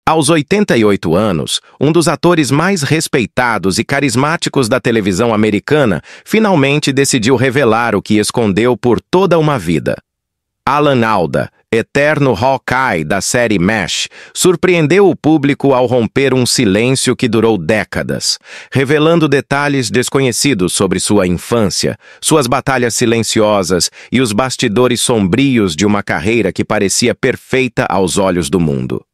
Aos 88 anos, um dos atores mais respeitados e carismáticos da televisão americana finalmente decidiu revelar o que escondeu por toda uma vida. Alan Alda, eterno Hawkeye da série MASH, surpreendeu o público ao romper um silêncio que durou décadas, revelando detalhes desconhecidos sobre sua infância, suas batalhas silenciosas e os bastidores sombrios de uma carreira que parecia perfeita aos olhos do mundo.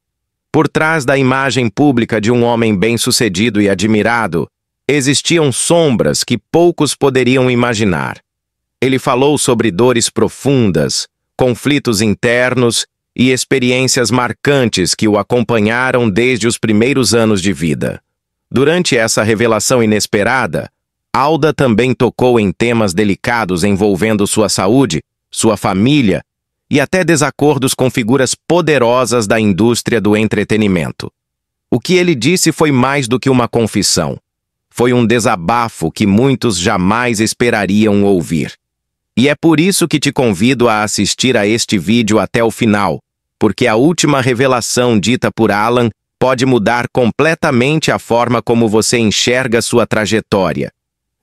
Por trás da imagem pública de um homem bem-sucedido e admirado, existiam sombras que poucos poderiam imaginar. Ele falou sobre dores profundas, conflitos internos e experiências marcantes que o acompanharam desde os primeiros anos de vida. Durante essa revelação inesperada, Alda também tocou em temas delicados envolvendo sua saúde, sua família e até desacordos com figuras poderosas da indústria do entretenimento. O que ele disse foi mais do que uma confissão. Foi um desabafo que muitos jamais esperariam ouvir. E é por isso que te convido a assistir a este vídeo até o final, porque a última revelação dita por Alan pode mudar completamente a forma como você enxerga sua trajetória.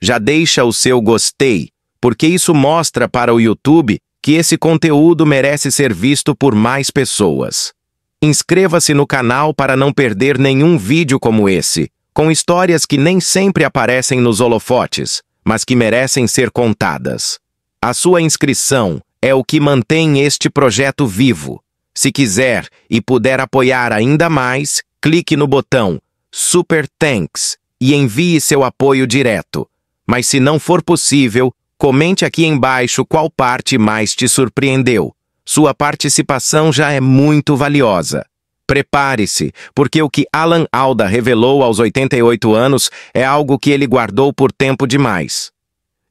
Já deixa o seu gostei, porque isso mostra para o YouTube que esse conteúdo merece ser visto por mais pessoas. Inscreva-se no canal para não perder nenhum vídeo como esse, com histórias que nem sempre aparecem nos holofotes, mas que merecem ser contadas. A sua inscrição é o que mantém este projeto vivo. Se quiser e puder apoiar ainda mais, clique no botão Super Thanks e envie seu apoio direto. Mas se não for possível, comente aqui embaixo qual parte mais te surpreendeu. Sua participação já é muito valiosa. Prepare-se, porque o que Alan Alda revelou aos 88 anos é algo que ele guardou por tempo demais.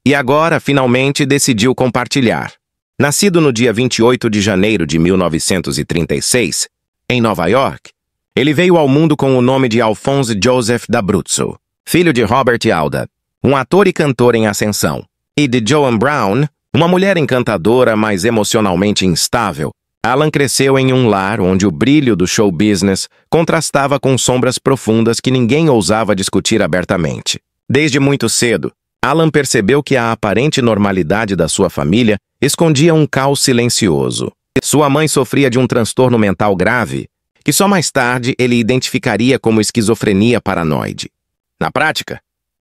E agora, finalmente, decidiu compartilhar. Nascido no dia 28 de janeiro de 1936, em Nova York, ele veio ao mundo com o nome de Alphonse Joseph d'Abruzzo, filho de Robert Alda, um ator e cantor em ascensão, e de Joan Brown, uma mulher encantadora, mas emocionalmente instável. Alan cresceu em um lar onde o brilho do show business contrastava com sombras profundas que ninguém ousava discutir abertamente. Desde muito cedo, Alan percebeu que a aparente normalidade da sua família escondia um caos silencioso. Sua mãe sofria de um transtorno mental grave, que só mais tarde ele identificaria como esquizofrenia paranoide. Na prática,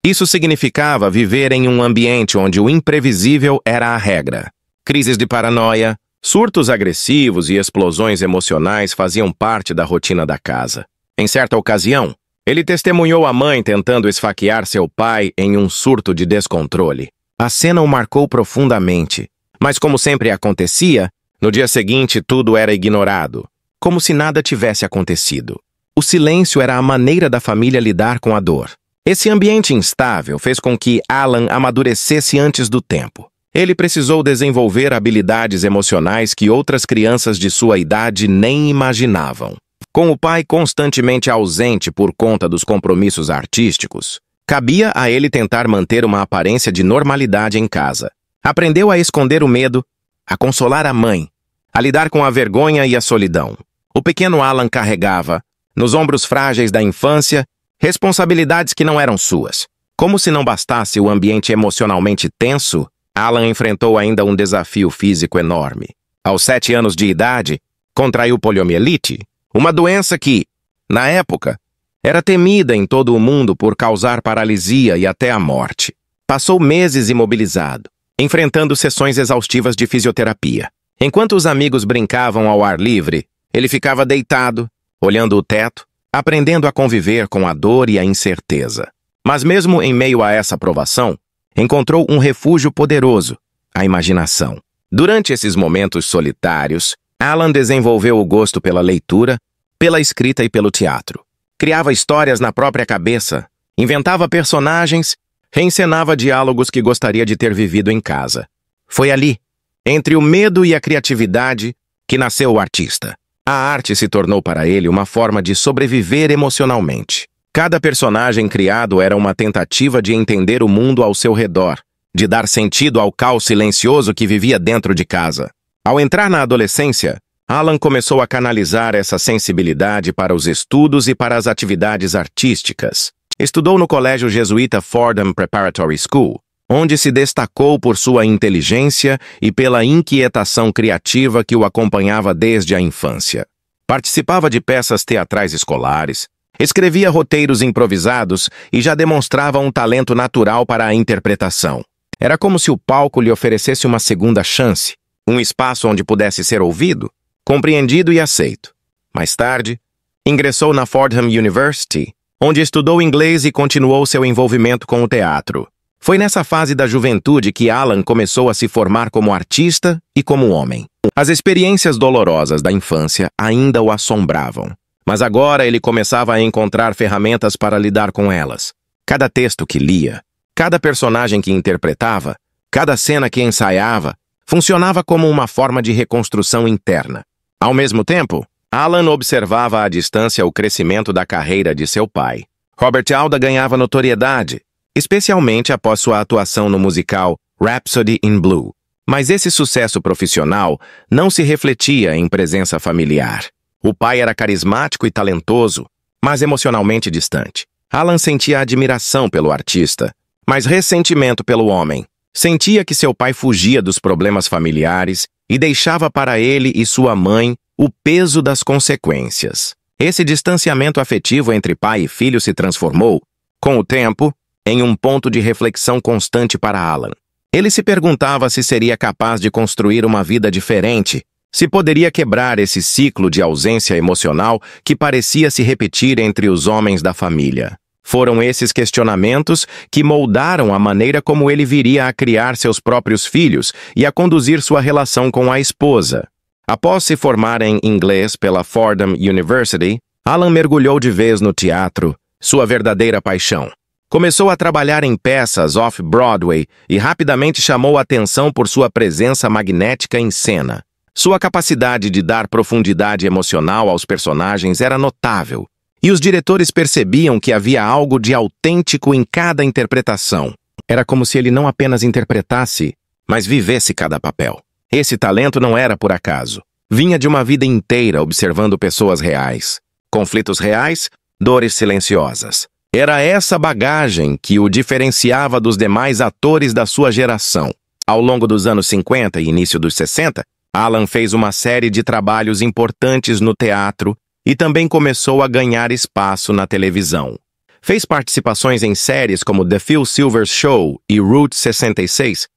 isso significava viver em um ambiente onde o imprevisível era a regra. Crises de paranoia, surtos agressivos e explosões emocionais faziam parte da rotina da casa. Em certa ocasião, ele testemunhou a mãe tentando esfaquear seu pai em um surto de descontrole. A cena o marcou profundamente, mas como sempre acontecia, no dia seguinte tudo era ignorado, como se nada tivesse acontecido. O silêncio era a maneira da família lidar com a dor. Esse ambiente instável fez com que Alan amadurecesse antes do tempo. Ele precisou desenvolver habilidades emocionais que outras crianças de sua idade nem imaginavam. Com o pai constantemente ausente por conta dos compromissos artísticos, cabia a ele tentar manter uma aparência de normalidade em casa. Aprendeu a esconder o medo, a consolar a mãe, a lidar com a vergonha e a solidão. O pequeno Alan carregava, nos ombros frágeis da infância, responsabilidades que não eram suas. Como se não bastasse o ambiente emocionalmente tenso, Alan enfrentou ainda um desafio físico enorme. Aos 7 anos de idade, contraiu poliomielite, uma doença que, na época, era temida em todo o mundo por causar paralisia e até a morte. Passou meses imobilizado, enfrentando sessões exaustivas de fisioterapia. Enquanto os amigos brincavam ao ar livre, ele ficava deitado, olhando o teto, aprendendo a conviver com a dor e a incerteza. Mas mesmo em meio a essa provação, encontrou um refúgio poderoso, a imaginação. Durante esses momentos solitários, Alan desenvolveu o gosto pela leitura, pela escrita e pelo teatro. Criava histórias na própria cabeça, inventava personagens, reencenava diálogos que gostaria de ter vivido em casa. Foi ali, entre o medo e a criatividade, que nasceu o artista. A arte se tornou para ele uma forma de sobreviver emocionalmente. Cada personagem criado era uma tentativa de entender o mundo ao seu redor, de dar sentido ao caos silencioso que vivia dentro de casa. Ao entrar na adolescência, Alan começou a canalizar essa sensibilidade para os estudos e para as atividades artísticas. Estudou no colégio jesuíta Fordham Preparatory School, onde se destacou por sua inteligência e pela inquietação criativa que o acompanhava desde a infância. Participava de peças teatrais escolares, escrevia roteiros improvisados e já demonstrava um talento natural para a interpretação. Era como se o palco lhe oferecesse uma segunda chance, um espaço onde pudesse ser ouvido, compreendido e aceito. Mais tarde, ingressou na Fordham University, onde estudou inglês e continuou seu envolvimento com o teatro. Foi nessa fase da juventude que Alan começou a se formar como artista e como homem. As experiências dolorosas da infância ainda o assombravam, mas agora ele começava a encontrar ferramentas para lidar com elas. Cada texto que lia, cada personagem que interpretava, cada cena que ensaiava, funcionava como uma forma de reconstrução interna. Ao mesmo tempo, Alan observava à distância o crescimento da carreira de seu pai. Robert Alda ganhava notoriedade, especialmente após sua atuação no musical Rhapsody in Blue. Mas esse sucesso profissional não se refletia em presença familiar. O pai era carismático e talentoso, mas emocionalmente distante. Alan sentia admiração pelo artista, mas ressentimento pelo homem. Sentia que seu pai fugia dos problemas familiares e deixava para ele e sua mãe o peso das consequências. Esse distanciamento afetivo entre pai e filho se transformou, com o tempo, em um ponto de reflexão constante para Alan. Ele se perguntava se seria capaz de construir uma vida diferente, se poderia quebrar esse ciclo de ausência emocional que parecia se repetir entre os homens da família. Foram esses questionamentos que moldaram a maneira como ele viria a criar seus próprios filhos e a conduzir sua relação com a esposa. Após se formar em inglês pela Fordham University, Alan mergulhou de vez no teatro, sua verdadeira paixão. Começou a trabalhar em peças off-Broadway e rapidamente chamou a atenção por sua presença magnética em cena. Sua capacidade de dar profundidade emocional aos personagens era notável, e os diretores percebiam que havia algo de autêntico em cada interpretação. Era como se ele não apenas interpretasse, mas vivesse cada papel. Esse talento não era por acaso. Vinha de uma vida inteira observando pessoas reais, conflitos reais, dores silenciosas. Era essa bagagem que o diferenciava dos demais atores da sua geração. Ao longo dos anos 50 e início dos 60, Alan fez uma série de trabalhos importantes no teatro e também começou a ganhar espaço na televisão. Fez participações em séries como The Phil Silvers Show e Route 66,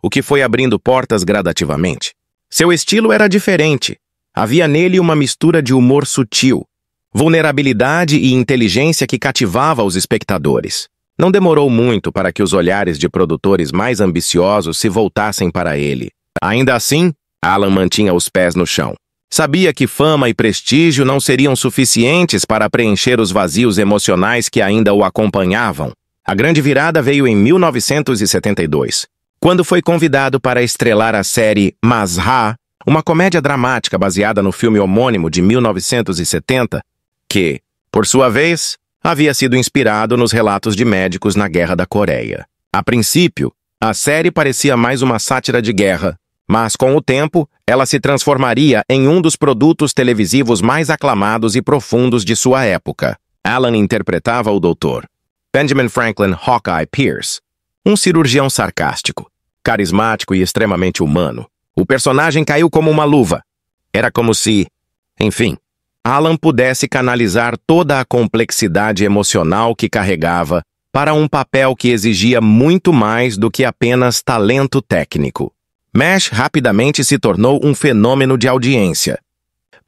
o que foi abrindo portas gradativamente. Seu estilo era diferente. Havia nele uma mistura de humor sutil, vulnerabilidade e inteligência que cativava os espectadores. Não demorou muito para que os olhares de produtores mais ambiciosos se voltassem para ele. Ainda assim, Alan mantinha os pés no chão. Sabia que fama e prestígio não seriam suficientes para preencher os vazios emocionais que ainda o acompanhavam. A grande virada veio em 1972, quando foi convidado para estrelar a série Mazrah, uma comédia dramática baseada no filme homônimo de 1970, que, por sua vez, havia sido inspirado nos relatos de médicos na Guerra da Coreia. A princípio, a série parecia mais uma sátira de guerra, mas com o tempo, ela se transformaria em um dos produtos televisivos mais aclamados e profundos de sua época. Alan interpretava o Dr. Benjamin Franklin Hawkeye Pierce, um cirurgião sarcástico, carismático e extremamente humano. O personagem caiu como uma luva. Era como se, enfim, Alan pudesse canalizar toda a complexidade emocional que carregava para um papel que exigia muito mais do que apenas talento técnico. MASH rapidamente se tornou um fenômeno de audiência.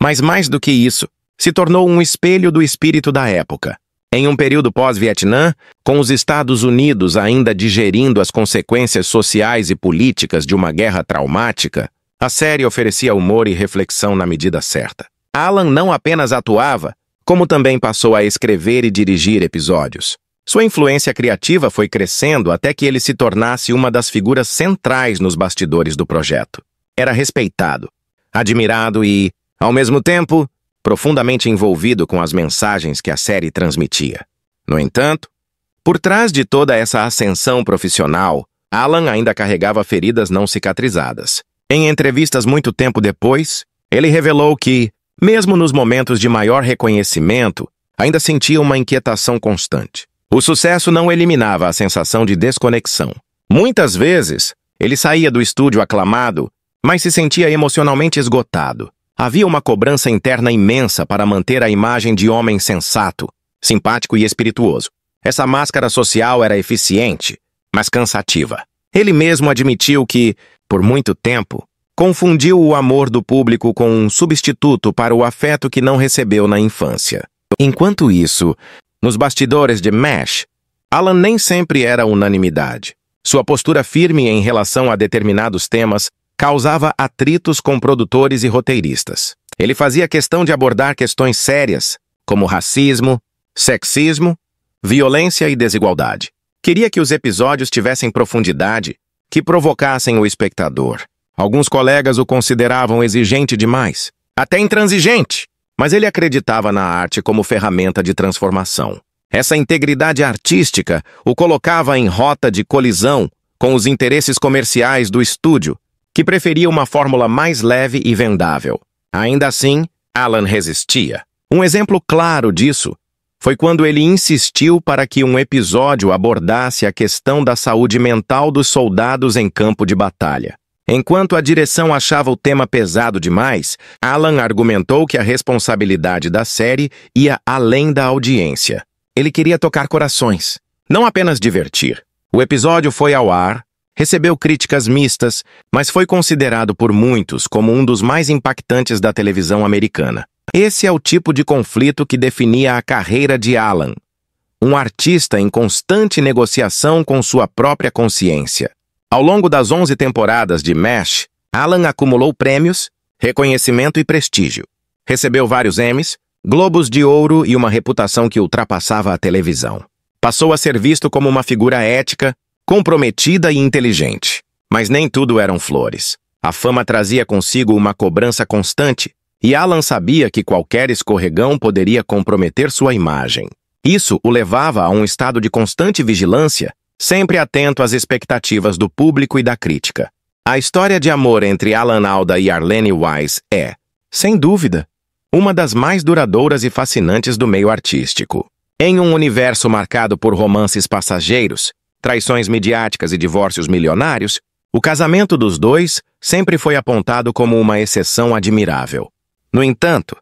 Mas mais do que isso, se tornou um espelho do espírito da época. Em um período pós-Vietnã, com os Estados Unidos ainda digerindo as consequências sociais e políticas de uma guerra traumática, a série oferecia humor e reflexão na medida certa. Alan não apenas atuava, como também passou a escrever e dirigir episódios. Sua influência criativa foi crescendo até que ele se tornasse uma das figuras centrais nos bastidores do projeto. Era respeitado, admirado e, ao mesmo tempo, profundamente envolvido com as mensagens que a série transmitia. No entanto, por trás de toda essa ascensão profissional, Alan ainda carregava feridas não cicatrizadas. Em entrevistas muito tempo depois, Ele revelou que, mesmo nos momentos de maior reconhecimento, ainda sentia uma inquietação constante. O sucesso não eliminava a sensação de desconexão. Muitas vezes, ele saía do estúdio aclamado, mas se sentia emocionalmente esgotado. Havia uma cobrança interna imensa para manter a imagem de homem sensato, simpático e espirituoso. Essa máscara social era eficiente, mas cansativa. Ele mesmo admitiu que, por muito tempo, confundiu o amor do público com um substituto para o afeto que não recebeu na infância. Enquanto isso, nos bastidores de MASH, Alan nem sempre era unanimidade. Sua postura firme em relação a determinados temas causava atritos com produtores e roteiristas. Ele fazia questão de abordar questões sérias, como racismo, sexismo, violência e desigualdade. Queria que os episódios tivessem profundidade, que provocassem o espectador. Alguns colegas o consideravam exigente demais, até intransigente, mas ele acreditava na arte como ferramenta de transformação. Essa integridade artística o colocava em rota de colisão com os interesses comerciais do estúdio, que preferia uma fórmula mais leve e vendável. Ainda assim, Alan resistia. Um exemplo claro disso foi quando ele insistiu para que um episódio abordasse a questão da saúde mental dos soldados em campo de batalha. Enquanto a direção achava o tema pesado demais, Alan argumentou que a responsabilidade da série ia além da audiência. Ele queria tocar corações, não apenas divertir. O episódio foi ao ar, recebeu críticas mistas, mas foi considerado por muitos como um dos mais impactantes da televisão americana. Esse é o tipo de conflito que definia a carreira de Alan, um artista em constante negociação com sua própria consciência. Ao longo das 11 temporadas de MASH, Alan acumulou prêmios, reconhecimento e prestígio. Recebeu vários Emmys, Globos de Ouro e uma reputação que ultrapassava a televisão. Passou a ser visto como uma figura ética, comprometida e inteligente. Mas nem tudo eram flores. A fama trazia consigo uma cobrança constante, e Alan sabia que qualquer escorregão poderia comprometer sua imagem. Isso o levava a um estado de constante vigilância, sempre atento às expectativas do público e da crítica. A história de amor entre Alan Alda e Arlene Weiss é, sem dúvida, uma das mais duradouras e fascinantes do meio artístico. Em um universo marcado por romances passageiros, traições midiáticas e divórcios milionários, o casamento dos dois sempre foi apontado como uma exceção admirável. No entanto,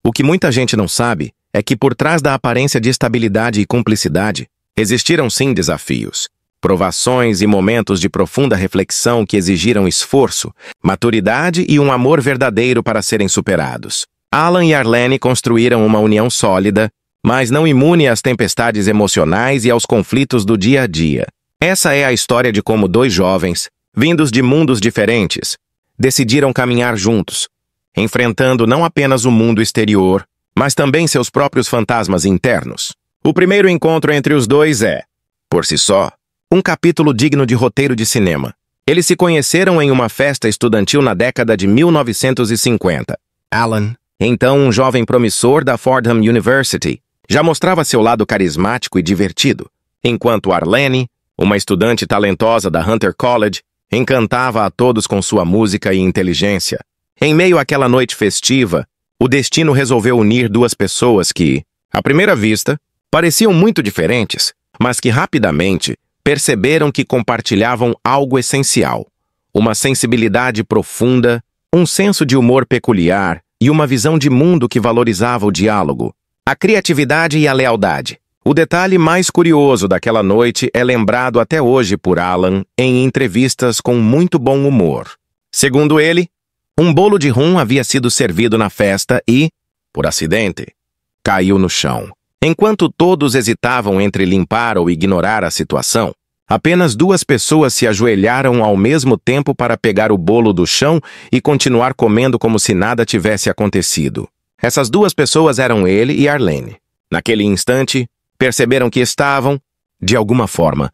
o que muita gente não sabe é que por trás da aparência de estabilidade e cumplicidade, existiram sim desafios, provações e momentos de profunda reflexão que exigiram esforço, maturidade e um amor verdadeiro para serem superados. Alan e Arlene construíram uma união sólida, mas não imune às tempestades emocionais e aos conflitos do dia a dia. Essa é a história de como dois jovens, vindos de mundos diferentes, decidiram caminhar juntos, enfrentando não apenas o mundo exterior, mas também seus próprios fantasmas internos. O primeiro encontro entre os dois é, por si só, um capítulo digno de roteiro de cinema. Eles se conheceram em uma festa estudantil na década de 1950. Alan, então um jovem promissor da Fordham University, já mostrava seu lado carismático e divertido, enquanto Arlene, uma estudante talentosa da Hunter College, encantava a todos com sua música e inteligência. Em meio àquela noite festiva, o destino resolveu unir duas pessoas que, à primeira vista, pareciam muito diferentes, mas que rapidamente perceberam que compartilhavam algo essencial: uma sensibilidade profunda, um senso de humor peculiar e uma visão de mundo que valorizava o diálogo, a criatividade e a lealdade. O detalhe mais curioso daquela noite é lembrado até hoje por Alan em entrevistas com muito bom humor. Segundo ele, um bolo de rum havia sido servido na festa e, por acidente, caiu no chão. Enquanto todos hesitavam entre limpar ou ignorar a situação, apenas duas pessoas se ajoelharam ao mesmo tempo para pegar o bolo do chão e continuar comendo como se nada tivesse acontecido. Essas duas pessoas eram ele e Arlene. Naquele instante, perceberam que estavam, de alguma forma,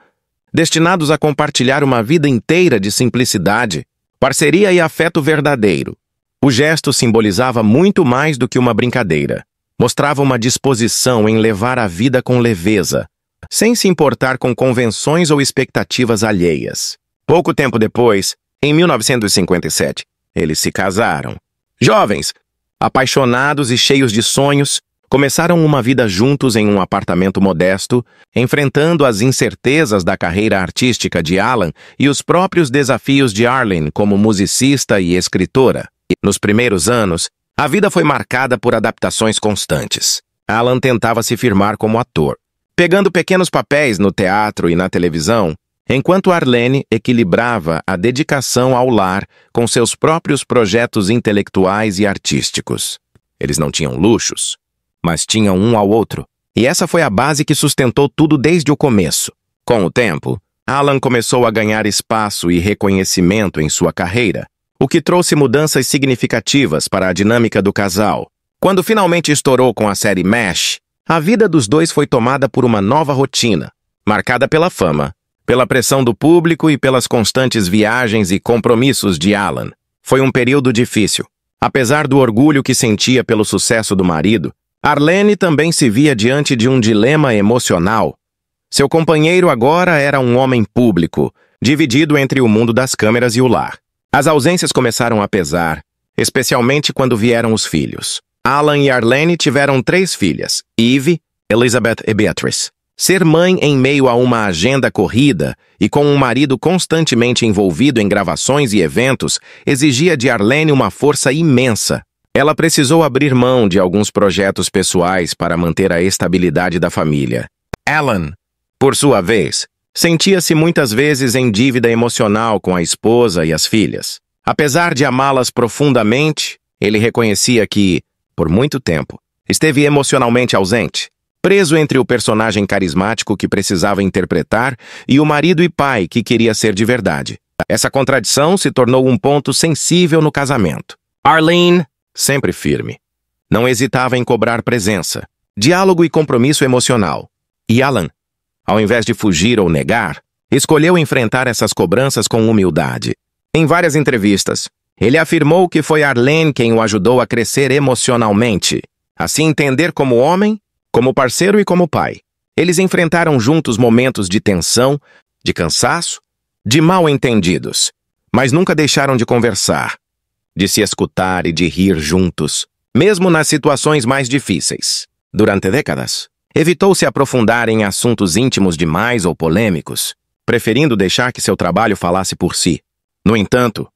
destinados a compartilhar uma vida inteira de simplicidade, parceria e afeto verdadeiro. O gesto simbolizava muito mais do que uma brincadeira. Mostrava uma disposição em levar a vida com leveza, sem se importar com convenções ou expectativas alheias. Pouco tempo depois, em 1957, eles se casaram. Jovens, apaixonados e cheios de sonhos, começaram uma vida juntos em um apartamento modesto, enfrentando as incertezas da carreira artística de Alan e os próprios desafios de Arlene como musicista e escritora. Nos primeiros anos, a vida foi marcada por adaptações constantes. Alan tentava se firmar como ator, pegando pequenos papéis no teatro e na televisão, enquanto Arlene equilibrava a dedicação ao lar com seus próprios projetos intelectuais e artísticos. Eles não tinham luxos, mas tinham um ao outro, e essa foi a base que sustentou tudo desde o começo. Com o tempo, Alan começou a ganhar espaço e reconhecimento em sua carreira, o que trouxe mudanças significativas para a dinâmica do casal. Quando finalmente estourou com a série MASH, a vida dos dois foi tomada por uma nova rotina, marcada pela fama, pela pressão do público e pelas constantes viagens e compromissos de Alan. Foi um período difícil. Apesar do orgulho que sentia pelo sucesso do marido, Arlene também se via diante de um dilema emocional. Seu companheiro agora era um homem público, dividido entre o mundo das câmeras e o lar. As ausências começaram a pesar, especialmente quando vieram os filhos. Alan e Arlene tiveram 3 filhas, Eve, Elizabeth e Beatrice. Ser mãe em meio a uma agenda corrida e com um marido constantemente envolvido em gravações e eventos exigia de Arlene uma força imensa. Ela precisou abrir mão de alguns projetos pessoais para manter a estabilidade da família. Alan, por sua vez, sentia-se muitas vezes em dívida emocional com a esposa e as filhas. Apesar de amá-las profundamente, ele reconhecia que, por muito tempo, esteve emocionalmente ausente, preso entre o personagem carismático que precisava interpretar e o marido e pai que queria ser de verdade. Essa contradição se tornou um ponto sensível no casamento. Arlene, sempre firme, não hesitava em cobrar presença, diálogo e compromisso emocional. E Alan, ao invés de fugir ou negar, escolheu enfrentar essas cobranças com humildade. Em várias entrevistas, ele afirmou que foi Arlene quem o ajudou a crescer emocionalmente, a se entender como homem, como parceiro e como pai. Eles enfrentaram juntos momentos de tensão, de cansaço, de mal-entendidos, mas nunca deixaram de conversar, de se escutar e de rir juntos, mesmo nas situações mais difíceis. Durante décadas, evitou se aprofundar em assuntos íntimos demais ou polêmicos, preferindo deixar que seu trabalho falasse por si. No entanto,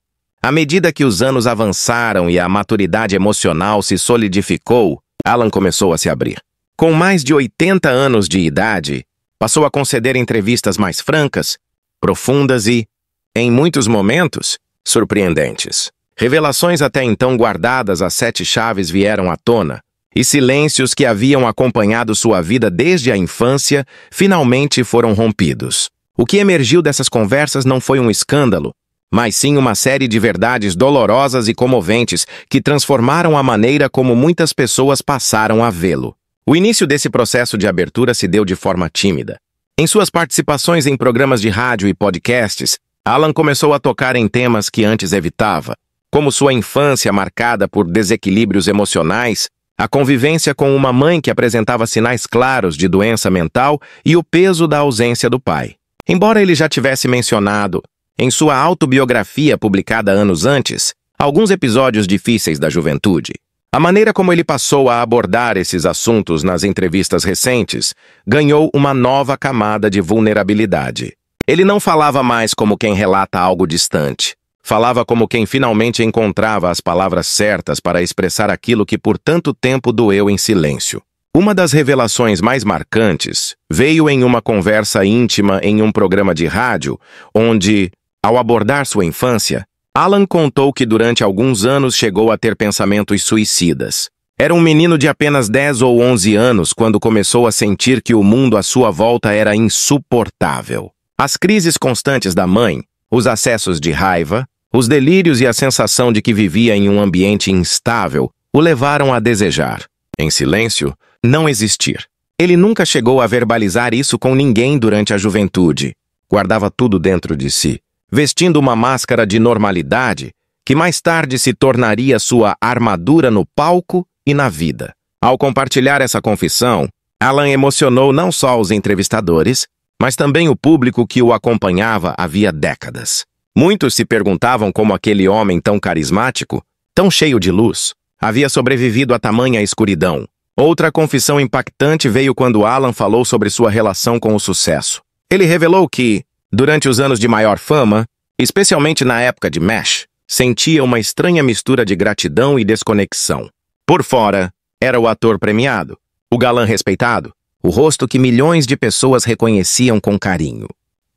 à medida que os anos avançaram e a maturidade emocional se solidificou, Alan começou a se abrir. Com mais de 80 anos de idade, passou a conceder entrevistas mais francas, profundas e, em muitos momentos, surpreendentes. Revelações até então guardadas a 7 chaves vieram à tona, e silêncios que haviam acompanhado sua vida desde a infância finalmente foram rompidos. O que emergiu dessas conversas não foi um escândalo, mas sim uma série de verdades dolorosas e comoventes que transformaram a maneira como muitas pessoas passaram a vê-lo. O início desse processo de abertura se deu de forma tímida. Em suas participações em programas de rádio e podcasts, Alan começou a tocar em temas que antes evitava, como sua infância marcada por desequilíbrios emocionais, a convivência com uma mãe que apresentava sinais claros de doença mental e o peso da ausência do pai. Embora ele já tivesse mencionado, em sua autobiografia publicada anos antes, alguns episódios difíceis da juventude, a maneira como ele passou a abordar esses assuntos nas entrevistas recentes ganhou uma nova camada de vulnerabilidade. Ele não falava mais como quem relata algo distante. Falava como quem finalmente encontrava as palavras certas para expressar aquilo que por tanto tempo doeu em silêncio. Uma das revelações mais marcantes veio em uma conversa íntima em um programa de rádio, onde, ao abordar sua infância, Alan contou que durante alguns anos chegou a ter pensamentos suicidas. Era um menino de apenas 10 ou 11 anos quando começou a sentir que o mundo à sua volta era insuportável. As crises constantes da mãe, os acessos de raiva, os delírios e a sensação de que vivia em um ambiente instável o levaram a desejar, em silêncio, não existir. Ele nunca chegou a verbalizar isso com ninguém durante a juventude. Guardava tudo dentro de si, vestindo uma máscara de normalidade que mais tarde se tornaria sua armadura no palco e na vida. Ao compartilhar essa confissão, Alan emocionou não só os entrevistadores, mas também o público que o acompanhava havia décadas. Muitos se perguntavam como aquele homem tão carismático, Tão cheio de luz, havia sobrevivido a tamanha escuridão. Outra confissão impactante veio quando Alan falou sobre sua relação com o sucesso. Ele revelou que, durante os anos de maior fama, especialmente na época de MASH, sentia uma estranha mistura de gratidão e desconexão. Por fora, era o ator premiado, o galã respeitado, o rosto que milhões de pessoas reconheciam com carinho.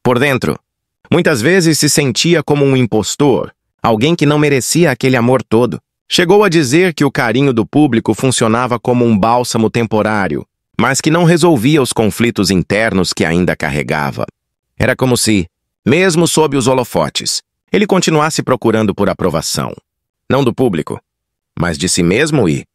Por dentro, muitas vezes se sentia como um impostor, alguém que não merecia aquele amor todo. Chegou a dizer que o carinho do público funcionava como um bálsamo temporário, mas que não resolvia os conflitos internos que ainda carregava. Era como se, mesmo sob os holofotes, ele continuasse procurando por aprovação. Não do público, mas de si mesmo e,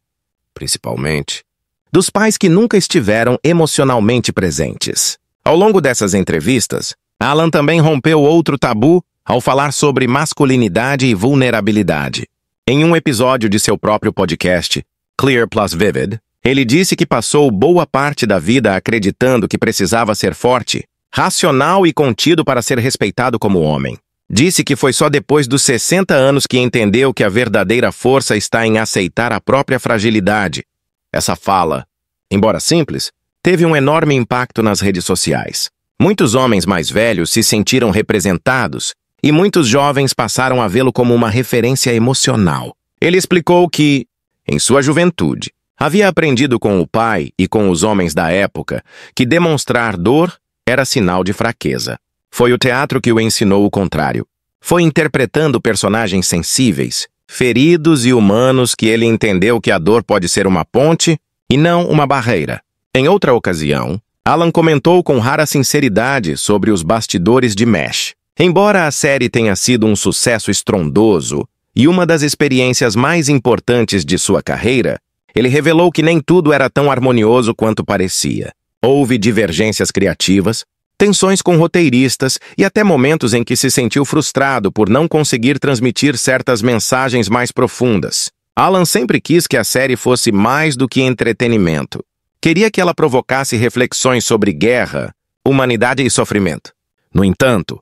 principalmente, dos pais que nunca estiveram emocionalmente presentes. Ao longo dessas entrevistas, Alan também rompeu outro tabu ao falar sobre masculinidade e vulnerabilidade. Em um episódio de seu próprio podcast, Clear Plus Vivid, ele disse que passou boa parte da vida acreditando que precisava ser forte, racional e contido para ser respeitado como homem. Disse que foi só depois dos 60 anos que entendeu que a verdadeira força está em aceitar a própria fragilidade. Essa fala, embora simples, teve um enorme impacto nas redes sociais. Muitos homens mais velhos se sentiram representados e muitos jovens passaram a vê-lo como uma referência emocional. Ele explicou que, em sua juventude, havia aprendido com o pai e com os homens da época que demonstrar dor era sinal de fraqueza. Foi o teatro que o ensinou o contrário. Foi interpretando personagens sensíveis, feridos e humanos que ele entendeu que a dor pode ser uma ponte e não uma barreira. Em outra ocasião, Alan comentou com rara sinceridade sobre os bastidores de MASH. Embora a série tenha sido um sucesso estrondoso e uma das experiências mais importantes de sua carreira, ele revelou que nem tudo era tão harmonioso quanto parecia. Houve divergências criativas, tensões com roteiristas e até momentos em que se sentiu frustrado por não conseguir transmitir certas mensagens mais profundas. Alan sempre quis que a série fosse mais do que entretenimento. Queria que ela provocasse reflexões sobre guerra, humanidade e sofrimento. No entanto,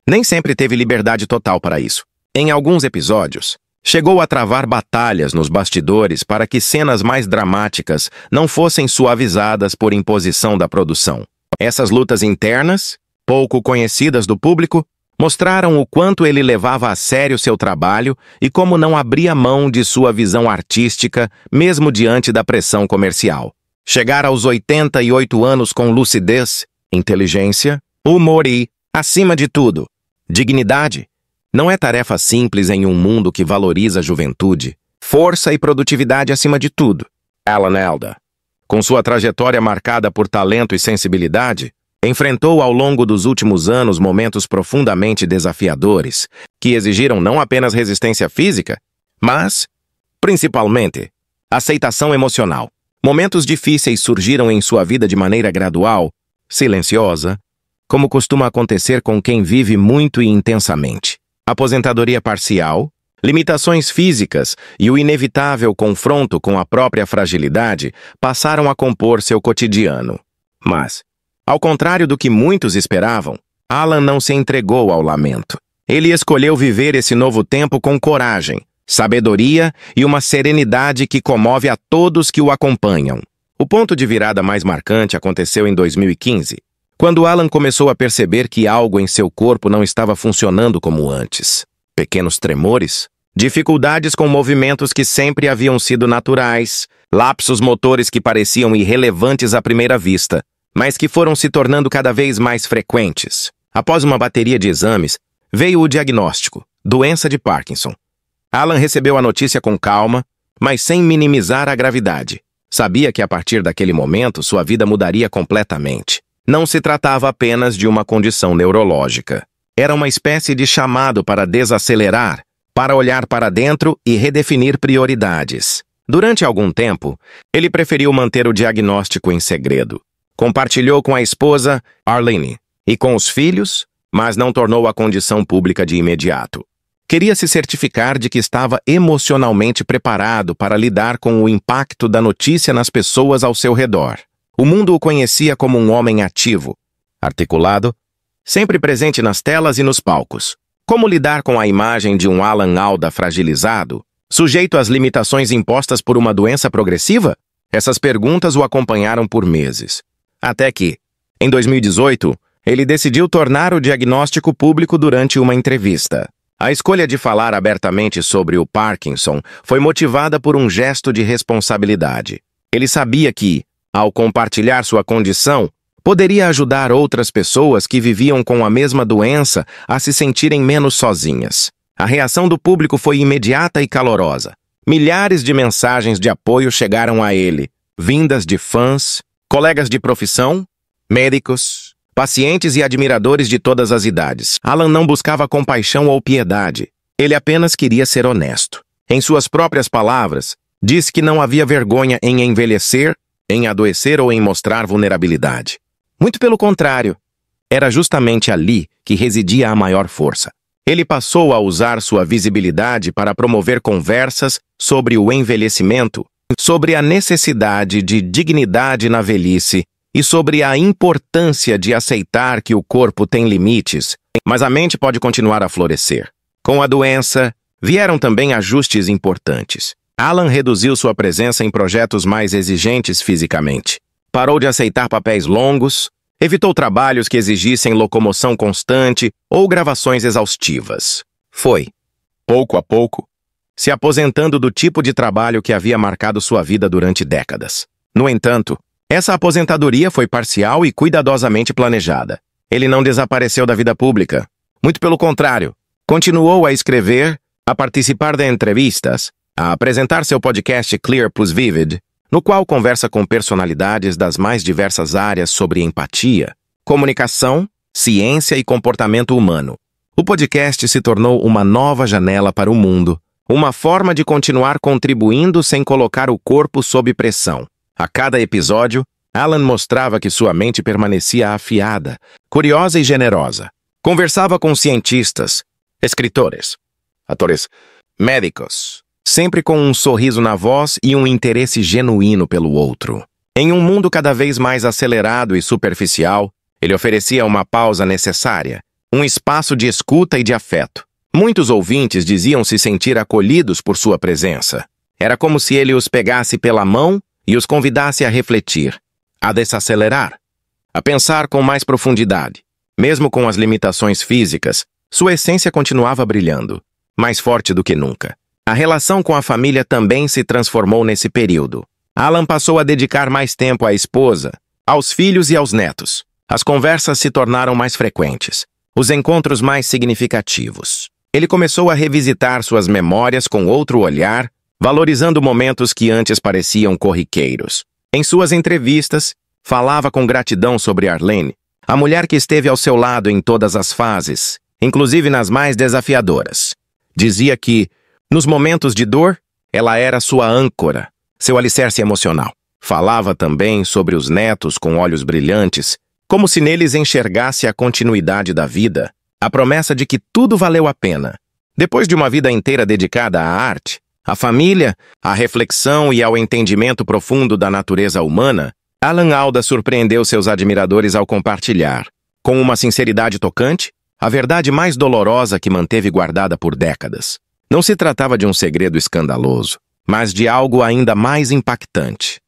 nem sempre teve liberdade total para isso. Em alguns episódios, chegou a travar batalhas nos bastidores para que cenas mais dramáticas não fossem suavizadas por imposição da produção. Essas lutas internas, pouco conhecidas do público, mostraram o quanto ele levava a sério seu trabalho e como não abria mão de sua visão artística, mesmo diante da pressão comercial. Chegar aos 88 anos com lucidez, inteligência, humor e, acima de tudo, dignidade, não é tarefa simples em um mundo que valoriza a juventude, força e produtividade acima de tudo. Alan Alda, com sua trajetória marcada por talento e sensibilidade, enfrentou ao longo dos últimos anos momentos profundamente desafiadores, que exigiram não apenas resistência física, mas, principalmente, aceitação emocional. Momentos difíceis surgiram em sua vida de maneira gradual, silenciosa, como costuma acontecer com quem vive muito e intensamente. Aposentadoria parcial, limitações físicas e o inevitável confronto com a própria fragilidade passaram a compor seu cotidiano. Mas, ao contrário do que muitos esperavam, Alan não se entregou ao lamento. Ele escolheu viver esse novo tempo com coragem, sabedoria e uma serenidade que comove a todos que o acompanham. O ponto de virada mais marcante aconteceu em 2015, quando Alan começou a perceber que algo em seu corpo não estava funcionando como antes. Pequenos tremores, dificuldades com movimentos que sempre haviam sido naturais, lapsos motores que pareciam irrelevantes à primeira vista, mas que foram se tornando cada vez mais frequentes. Após uma bateria de exames, veio o diagnóstico: doença de Parkinson. Alan recebeu a notícia com calma, mas sem minimizar a gravidade. Sabia que a partir daquele momento sua vida mudaria completamente. Não se tratava apenas de uma condição neurológica. Era uma espécie de chamado para desacelerar, para olhar para dentro e redefinir prioridades. Durante algum tempo, ele preferiu manter o diagnóstico em segredo. Compartilhou com a esposa, Arlene, e com os filhos, mas não tornou a condição pública de imediato. Queria se certificar de que estava emocionalmente preparado para lidar com o impacto da notícia nas pessoas ao seu redor. O mundo o conhecia como um homem ativo, articulado, sempre presente nas telas e nos palcos. Como lidar com a imagem de um Alan Alda fragilizado, sujeito às limitações impostas por uma doença progressiva? Essas perguntas o acompanharam por meses. Até que, em 2018, ele decidiu tornar o diagnóstico público durante uma entrevista. A escolha de falar abertamente sobre o Parkinson foi motivada por um gesto de responsabilidade. Ele sabia que, ao compartilhar sua condição, poderia ajudar outras pessoas que viviam com a mesma doença a se sentirem menos sozinhas. A reação do público foi imediata e calorosa. Milhares de mensagens de apoio chegaram a ele, vindas de fãs, colegas de profissão, médicos, pacientes e admiradores de todas as idades. Alan não buscava compaixão ou piedade. Ele apenas queria ser honesto. Em suas próprias palavras, disse que não havia vergonha em envelhecer, em adoecer ou em mostrar vulnerabilidade. Muito pelo contrário, era justamente ali que residia a maior força. Ele passou a usar sua visibilidade para promover conversas sobre o envelhecimento, sobre a necessidade de dignidade na velhice e sobre a importância de aceitar que o corpo tem limites, mas a mente pode continuar a florescer. Com a doença, vieram também ajustes importantes. Alan reduziu sua presença em projetos mais exigentes fisicamente. Parou de aceitar papéis longos, evitou trabalhos que exigissem locomoção constante ou gravações exaustivas. Foi, pouco a pouco, se aposentando do tipo de trabalho que havia marcado sua vida durante décadas. No entanto, essa aposentadoria foi parcial e cuidadosamente planejada. Ele não desapareceu da vida pública. Muito pelo contrário, continuou a escrever, a participar de entrevistas, a apresentar seu podcast Clear Plus Vivid, no qual conversa com personalidades das mais diversas áreas sobre empatia, comunicação, ciência e comportamento humano. O podcast se tornou uma nova janela para o mundo, uma forma de continuar contribuindo sem colocar o corpo sob pressão. A cada episódio, Alan mostrava que sua mente permanecia afiada, curiosa e generosa. Conversava com cientistas, escritores, atores, médicos, sempre com um sorriso na voz e um interesse genuíno pelo outro. Em um mundo cada vez mais acelerado e superficial, ele oferecia uma pausa necessária, um espaço de escuta e de afeto. Muitos ouvintes diziam se sentir acolhidos por sua presença. Era como se ele os pegasse pela mão e os convidasse a refletir, a desacelerar, a pensar com mais profundidade. Mesmo com as limitações físicas, sua essência continuava brilhando, mais forte do que nunca. A relação com a família também se transformou nesse período. Alan passou a dedicar mais tempo à esposa, aos filhos e aos netos. As conversas se tornaram mais frequentes, os encontros mais significativos. Ele começou a revisitar suas memórias com outro olhar, valorizando momentos que antes pareciam corriqueiros. Em suas entrevistas, falava com gratidão sobre Arlene, a mulher que esteve ao seu lado em todas as fases, inclusive nas mais desafiadoras. Dizia que, nos momentos de dor, ela era sua âncora, seu alicerce emocional. Falava também sobre os netos com olhos brilhantes, como se neles enxergasse a continuidade da vida, a promessa de que tudo valeu a pena. Depois de uma vida inteira dedicada à arte, à família, à reflexão e ao entendimento profundo da natureza humana, Alan Alda surpreendeu seus admiradores ao compartilhar, com uma sinceridade tocante, a verdade mais dolorosa que manteve guardada por décadas. Não se tratava de um segredo escandaloso, mas de algo ainda mais impactante.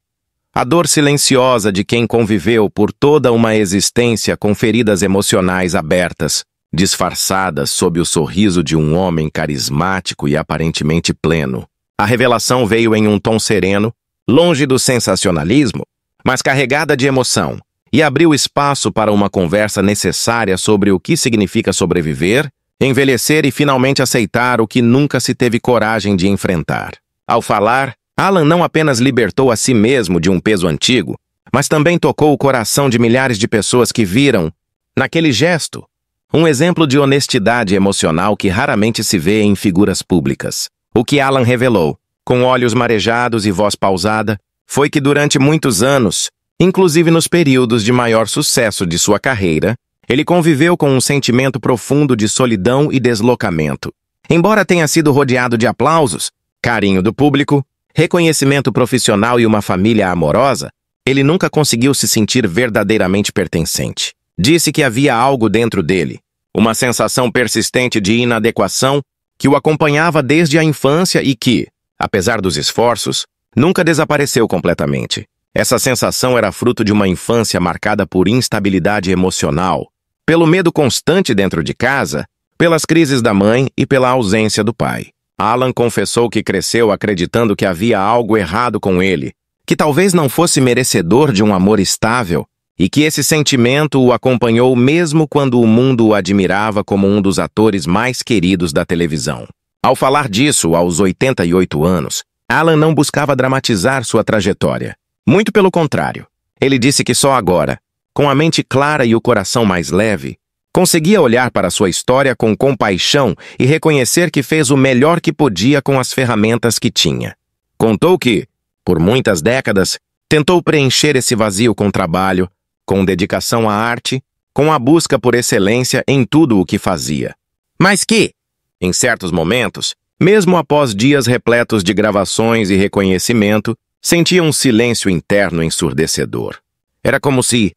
A dor silenciosa de quem conviveu por toda uma existência com feridas emocionais abertas, disfarçadas sob o sorriso de um homem carismático e aparentemente pleno. A revelação veio em um tom sereno, longe do sensacionalismo, mas carregada de emoção, e abriu espaço para uma conversa necessária sobre o que significa sobreviver, envelhecer e finalmente aceitar o que nunca se teve coragem de enfrentar. Ao falar, Alan não apenas libertou a si mesmo de um peso antigo, mas também tocou o coração de milhares de pessoas que viram, naquele gesto, um exemplo de honestidade emocional que raramente se vê em figuras públicas. O que Alan revelou, com olhos marejados e voz pausada, foi que durante muitos anos, inclusive nos períodos de maior sucesso de sua carreira, ele conviveu com um sentimento profundo de solidão e deslocamento. Embora tenha sido rodeado de aplausos, carinho do público, reconhecimento profissional e uma família amorosa, ele nunca conseguiu se sentir verdadeiramente pertencente. Disse que havia algo dentro dele, uma sensação persistente de inadequação que o acompanhava desde a infância e que, apesar dos esforços, nunca desapareceu completamente. Essa sensação era fruto de uma infância marcada por instabilidade emocional, pelo medo constante dentro de casa, pelas crises da mãe e pela ausência do pai. Alan confessou que cresceu acreditando que havia algo errado com ele, que talvez não fosse merecedor de um amor estável, e que esse sentimento o acompanhou mesmo quando o mundo o admirava como um dos atores mais queridos da televisão. Ao falar disso, aos 88 anos, Alan não buscava dramatizar sua trajetória. Muito pelo contrário. Ele disse que só agora, com a mente clara e o coração mais leve, conseguia olhar para sua história com compaixão e reconhecer que fez o melhor que podia com as ferramentas que tinha. Contou que, por muitas décadas, tentou preencher esse vazio com trabalho, com dedicação à arte, com a busca por excelência em tudo o que fazia. Mas que, em certos momentos, mesmo após dias repletos de gravações e reconhecimento, sentia um silêncio interno ensurdecedor. Era como se,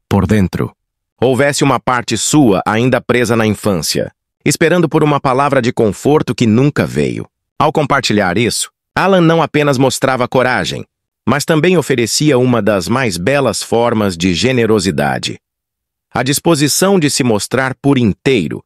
por dentro, houvesse uma parte sua ainda presa na infância, esperando por uma palavra de conforto que nunca veio. Ao compartilhar isso, Alan não apenas mostrava coragem, mas também oferecia uma das mais belas formas de generosidade. A disposição de se mostrar por inteiro,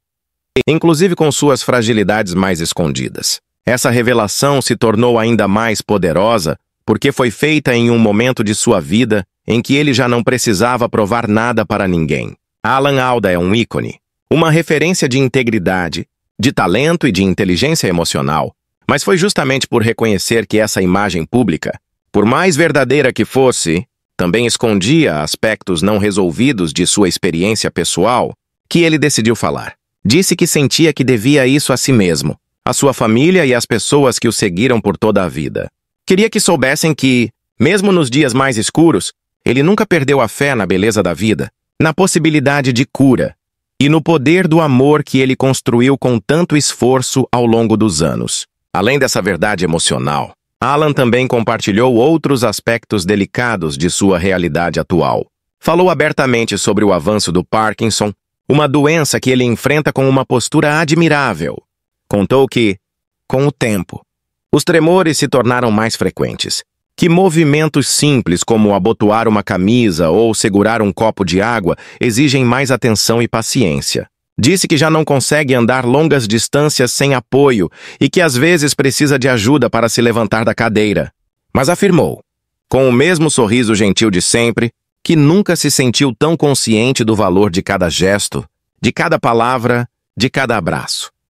inclusive com suas fragilidades mais escondidas. Essa revelação se tornou ainda mais poderosa porque foi feita em um momento de sua vida em que ele já não precisava provar nada para ninguém. Alan Alda é um ícone, uma referência de integridade, de talento e de inteligência emocional, mas foi justamente por reconhecer que essa imagem pública, por mais verdadeira que fosse, também escondia aspectos não resolvidos de sua experiência pessoal, que ele decidiu falar. Disse que sentia que devia isso a si mesmo, a sua família e às pessoas que o seguiram por toda a vida. Queria que soubessem que, mesmo nos dias mais escuros, ele nunca perdeu a fé na beleza da vida, na possibilidade de cura e no poder do amor que ele construiu com tanto esforço ao longo dos anos. Além dessa verdade emocional, Alan também compartilhou outros aspectos delicados de sua realidade atual. Falou abertamente sobre o avanço do Parkinson, uma doença que ele enfrenta com uma postura admirável. Contou que, com o tempo, os tremores se tornaram mais frequentes, que movimentos simples como abotoar uma camisa ou segurar um copo de água exigem mais atenção e paciência. Disse que já não consegue andar longas distâncias sem apoio e que às vezes precisa de ajuda para se levantar da cadeira. Mas afirmou, com o mesmo sorriso gentil de sempre, que nunca se sentiu tão consciente do valor de cada gesto, de cada palavra, de cada abraço.